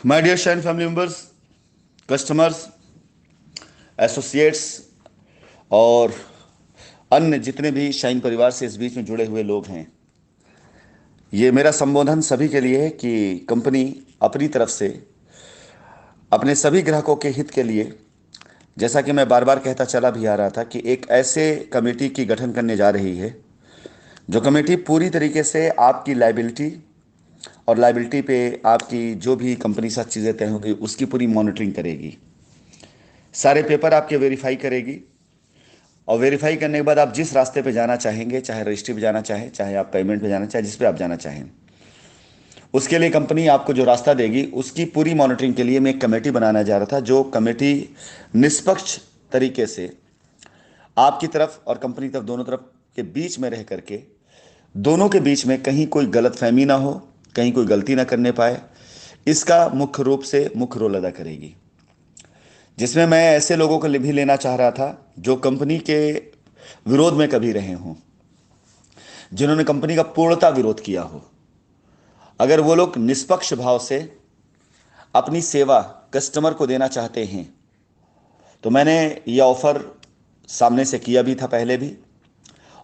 My dear shine family members, customers, associates और अन्य जितने भी शाइन परिवार से इस बीच में जुड़े हुए लोग हैं, ये मेरा संबोधन सभी के लिए है कि कंपनी अपनी तरफ से अपने सभी ग्राहकों के हित के लिए, जैसा कि मैं बार बार कहता चला भी आ रहा था, कि एक ऐसे कमेटी की गठन करने जा रही है जो कमेटी पूरी तरीके से आपकी लाइबिलिटी और लाइबिलिटी पे आपकी जो भी कंपनी साथ चीज़ें तय होंगी उसकी पूरी मॉनिटरिंग करेगी। सारे पेपर आपके वेरीफाई करेगी और वेरीफाई करने के बाद आप जिस रास्ते पे जाना चाहेंगे, चाहे रजिस्ट्री पे जाना चाहें, चाहे आप पेमेंट पे जाना चाहें, जिस पे आप जाना चाहें, उसके लिए कंपनी आपको जो रास्ता देगी उसकी पूरी मॉनिटरिंग के लिए मैं एक कमेटी बनाना जा रहा था, जो कमेटी निष्पक्ष तरीके से आपकी तरफ और कंपनी तरफ, दोनों तरफ के बीच में रह करके, दोनों के बीच में कहीं कोई गलतफहमी ना हो, कहीं कोई गलती ना करने पाए, इसका मुख्य रूप से मुख्य रोल अदा करेगी। जिसमें मैं ऐसे लोगों को भी लेना चाह रहा था जो कंपनी के विरोध में कभी रहे हों, जिन्होंने कंपनी का पूर्णतः विरोध किया हो। अगर वो लोग निष्पक्ष भाव से अपनी सेवा कस्टमर को देना चाहते हैं तो मैंने ये ऑफर सामने से किया भी था पहले भी,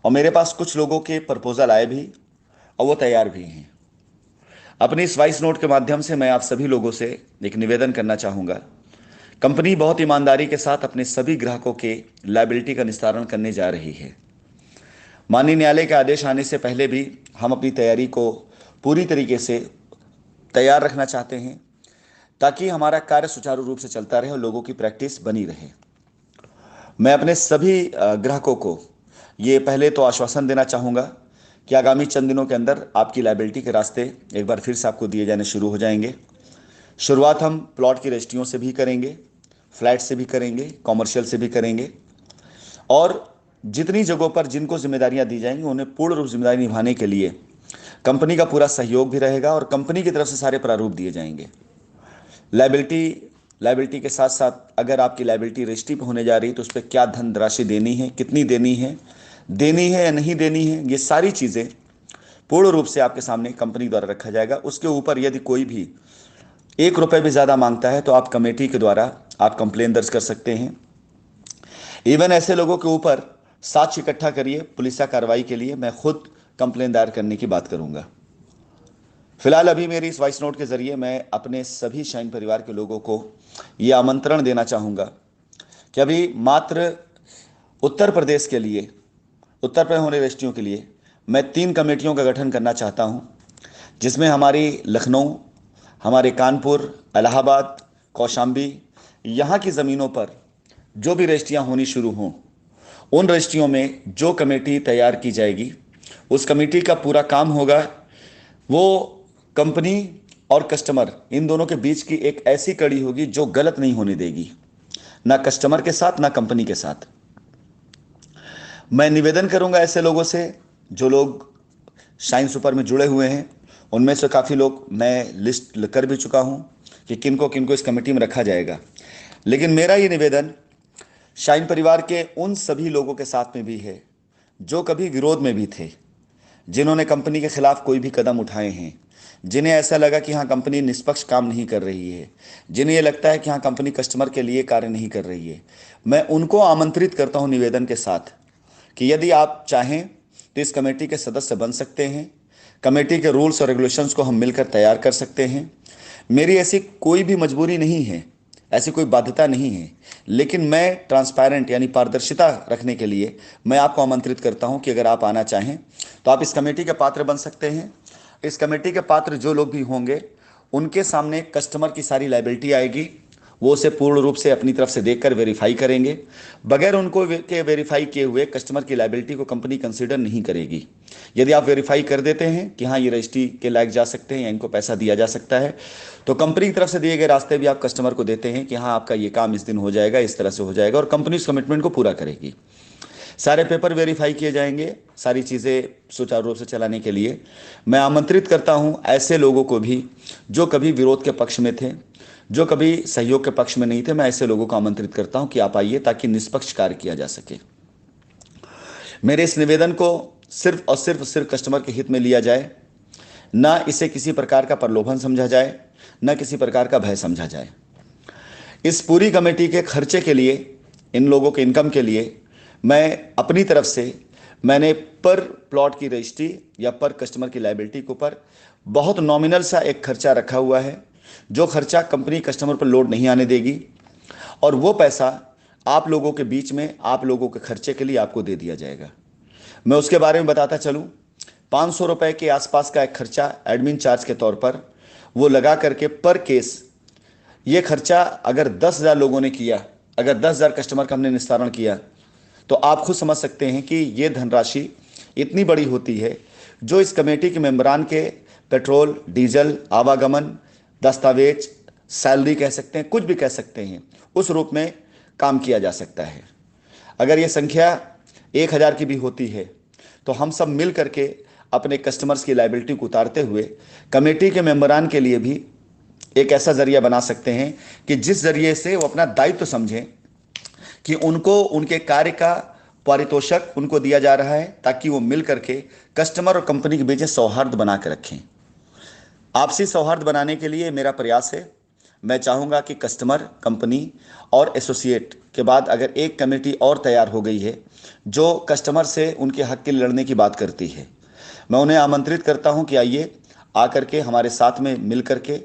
और मेरे पास कुछ लोगों के प्रपोजल आए भी और वो तैयार भी हैं। अपनी इस वॉइस नोट के माध्यम से मैं आप सभी लोगों से एक निवेदन करना चाहूँगा। कंपनी बहुत ईमानदारी के साथ अपने सभी ग्राहकों के लायबिलिटी का निस्तारण करने जा रही है। माननीय न्यायालय के आदेश आने से पहले भी हम अपनी तैयारी को पूरी तरीके से तैयार रखना चाहते हैं, ताकि हमारा कार्य सुचारू रूप से चलता रहे और लोगों की प्रैक्टिस बनी रहे। मैं अपने सभी ग्राहकों को ये पहले तो आश्वासन देना चाहूँगा कि आगामी चंद दिनों के अंदर आपकी लायबिलिटी के रास्ते एक बार फिर से आपको दिए जाने शुरू हो जाएंगे। शुरुआत हम प्लॉट की रजिस्ट्रियों से भी करेंगे, फ्लैट से भी करेंगे, कॉमर्शियल से भी करेंगे, और जितनी जगहों पर जिनको जिम्मेदारियां दी जाएंगी उन्हें पूर्ण रूप जिम्मेदारी निभाने के लिए कंपनी का पूरा सहयोग भी रहेगा और कंपनी की तरफ से सारे प्रारूप दिए जाएंगे। लायबिलिटी लायबिलिटी के साथ साथ अगर आपकी लायबिलिटी रजिस्ट्री पर होने जा रही है तो उस पर क्या धनराशि देनी है, कितनी देनी है या नहीं देनी है, ये सारी चीज़ें पूर्ण रूप से आपके सामने कंपनी द्वारा रखा जाएगा। उसके ऊपर यदि कोई भी 1 रुपये भी ज़्यादा मांगता है तो आप कमेटी के द्वारा आप कंप्लेन दर्ज कर सकते हैं। इवन ऐसे लोगों के ऊपर साक्ष्य इकट्ठा करिए, पुलिसिया कार्रवाई के लिए मैं खुद कंप्लेन दायर करने की बात करूंगा। फिलहाल अभी मेरी इस वॉइस नोट के जरिए मैं अपने सभी शाइन परिवार के लोगों को यह आमंत्रण देना चाहूँगा कि अभी मात्र उत्तर प्रदेश के लिए, उत्तर प्रदेश होने रजिस्ट्रियों के लिए मैं 3 कमेटियों का गठन करना चाहता हूँ, जिसमें हमारी लखनऊ, हमारे कानपुर, इलाहाबाद, कौशाम्बी, यहाँ की ज़मीनों पर जो भी रजिस्ट्रियाँ होनी शुरू हों, उन रजिस्ट्रियों में जो कमेटी तैयार की जाएगी उस कमेटी का पूरा काम होगा वो कंपनी और कस्टमर इन दोनों के बीच की एक ऐसी कड़ी होगी जो गलत नहीं होने देगी, ना कस्टमर के साथ ना कंपनी के साथ। मैं निवेदन करूंगा ऐसे लोगों से जो लोग शाइन सुपर में जुड़े हुए हैं, उनमें से काफ़ी लोग मैं लिस्ट कर भी चुका हूं कि किनको किनको इस कमेटी में रखा जाएगा। लेकिन मेरा ये निवेदन शाइन परिवार के उन सभी लोगों के साथ में भी है जो कभी विरोध में भी थे, जिन्होंने कंपनी के खिलाफ कोई भी कदम उठाए हैं, जिन्हें ऐसा लगा कि हाँ कंपनी निष्पक्ष काम नहीं कर रही है, जिन्हें ये लगता है कि हाँ कंपनी कस्टमर के लिए कार्य नहीं कर रही है। मैं उनको आमंत्रित करता हूँ निवेदन के साथ कि यदि आप चाहें तो इस कमेटी के सदस्य बन सकते हैं। कमेटी के रूल्स और रेगुलेशंस को हम मिलकर तैयार कर सकते हैं। मेरी ऐसी कोई भी मजबूरी नहीं है, ऐसी कोई बाध्यता नहीं है, लेकिन मैं ट्रांसपेरेंट यानी पारदर्शिता रखने के लिए मैं आपको आमंत्रित करता हूं कि अगर आप आना चाहें तो आप इस कमेटी के पात्र बन सकते हैं। इस कमेटी के पात्र जो लोग भी होंगे उनके सामने कस्टमर की सारी लायबिलिटी आएगी, वो उसे पूर्ण रूप से अपनी तरफ से देखकर वेरीफाई करेंगे। बगैर उनको के वेरीफाई किए हुए कस्टमर की लायबिलिटी को कंपनी कंसीडर नहीं करेगी। यदि आप वेरीफाई कर देते हैं कि हाँ ये रजिस्ट्री के लायक जा सकते हैं या इनको पैसा दिया जा सकता है, तो कंपनी की तरफ से दिए गए रास्ते भी आप कस्टमर को देते हैं कि हाँ आपका ये काम इस दिन हो जाएगा, इस तरह से हो जाएगा, और कंपनी उस कमिटमेंट को पूरा करेगी। सारे पेपर वेरीफाई किए जाएंगे। सारी चीज़ें सुचारू रूप से चलाने के लिए मैं आमंत्रित करता हूं ऐसे लोगों को भी जो कभी विरोध के पक्ष में थे, जो कभी सहयोग के पक्ष में नहीं थे। मैं ऐसे लोगों को आमंत्रित करता हूं कि आप आइए ताकि निष्पक्ष कार्य किया जा सके। मेरे इस निवेदन को सिर्फ कस्टमर के हित में लिया जाए, ना इसे किसी प्रकार का प्रलोभन समझा जाए, न किसी प्रकार का भय समझा जाए। इस पूरी कमेटी के खर्चे के लिए, इन लोगों के इनकम के लिए मैं अपनी तरफ से मैंने पर प्लॉट की रजिस्ट्री या पर कस्टमर की लायबिलिटी के ऊपर बहुत नॉमिनल सा एक खर्चा रखा हुआ है, जो खर्चा कंपनी कस्टमर पर लोड नहीं आने देगी, और वो पैसा आप लोगों के बीच में आप लोगों के खर्चे के लिए आपको दे दिया जाएगा। मैं उसके बारे में बताता चलूँ। 500 रुपये के आसपास का एक खर्चा एडमिन चार्ज के तौर पर वो लगा करके पर केस, ये खर्चा अगर 10,000 लोगों ने किया, अगर 10,000 कस्टमर का हमने निस्तारण किया, तो आप खुद समझ सकते हैं कि ये धनराशि इतनी बड़ी होती है, जो इस कमेटी के मेंबरान के पेट्रोल, डीजल, आवागमन, दस्तावेज, सैलरी कह सकते हैं, कुछ भी कह सकते हैं, उस रूप में काम किया जा सकता है। अगर ये संख्या 1,000 की भी होती है तो हम सब मिल करके अपने कस्टमर्स की लायबिलिटी को उतारते हुए कमेटी के मेंबरान के लिए भी एक ऐसा जरिया बना सकते हैं कि जिस जरिए से वो अपना दायित्व समझें कि उनको उनके कार्य का पारितोषिक उनको दिया जा रहा है, ताकि वो मिल करके कस्टमर और कंपनी के बीच सौहार्द बना के रखें। आपसी सौहार्द बनाने के लिए मेरा प्रयास है। मैं चाहूँगा कि कस्टमर, कंपनी और एसोसिएट के बाद अगर एक कमेटी और तैयार हो गई है जो कस्टमर से उनके हक के लिए लड़ने की बात करती है, मैं उन्हें आमंत्रित करता हूं कि आइए आकर के हमारे साथ में मिल करके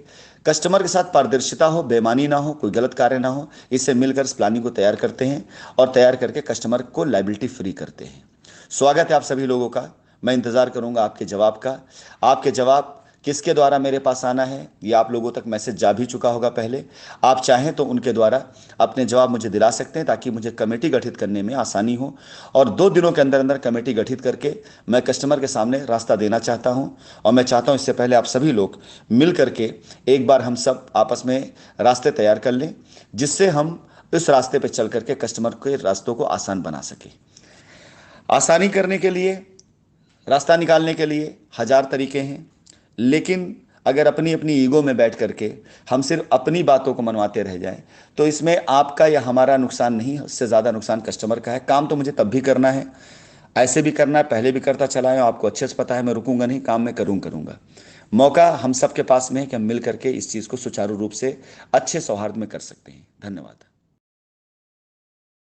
कस्टमर के साथ पारदर्शिता हो, बेईमानी ना हो, कोई गलत कार्य ना हो, इससे मिलकर इस प्लानिंग को तैयार करते हैं और तैयार करके कस्टमर को लायबिलिटी फ्री करते हैं। स्वागत है आप सभी लोगों का। मैं इंतज़ार करूंगा आपके जवाब का। आपके जवाब किसके द्वारा मेरे पास आना है, ये आप लोगों तक मैसेज जा भी चुका होगा पहले। आप चाहें तो उनके द्वारा अपने जवाब मुझे दिला सकते हैं, ताकि मुझे कमेटी गठित करने में आसानी हो, और 2 दिनों के अंदर अंदर कमेटी गठित करके मैं कस्टमर के सामने रास्ता देना चाहता हूं। और मैं चाहता हूं इससे पहले आप सभी लोग मिल करके एक बार हम सब आपस में रास्ते तैयार कर लें, जिससे हम इस रास्ते पर चल करके कस्टमर के रास्तों को आसान बना सकें। आसानी करने के लिए, रास्ता निकालने के लिए हजार तरीके हैं, लेकिन अगर अपनी अपनी ईगो में बैठ करके हम सिर्फ अपनी बातों को मनवाते रह जाएं, तो इसमें आपका या हमारा नुकसान नहीं, उससे ज़्यादा नुकसान कस्टमर का है। काम तो मुझे तब भी करना है, ऐसे भी करना है, पहले भी करता चला है, आपको अच्छे से पता है। मैं रुकूंगा नहीं, काम मैं करूँगा। मौका हम सबके पास में है कि हम मिल करके इस चीज़ को सुचारू रूप से अच्छे सौहार्द में कर सकते हैं। धन्यवाद।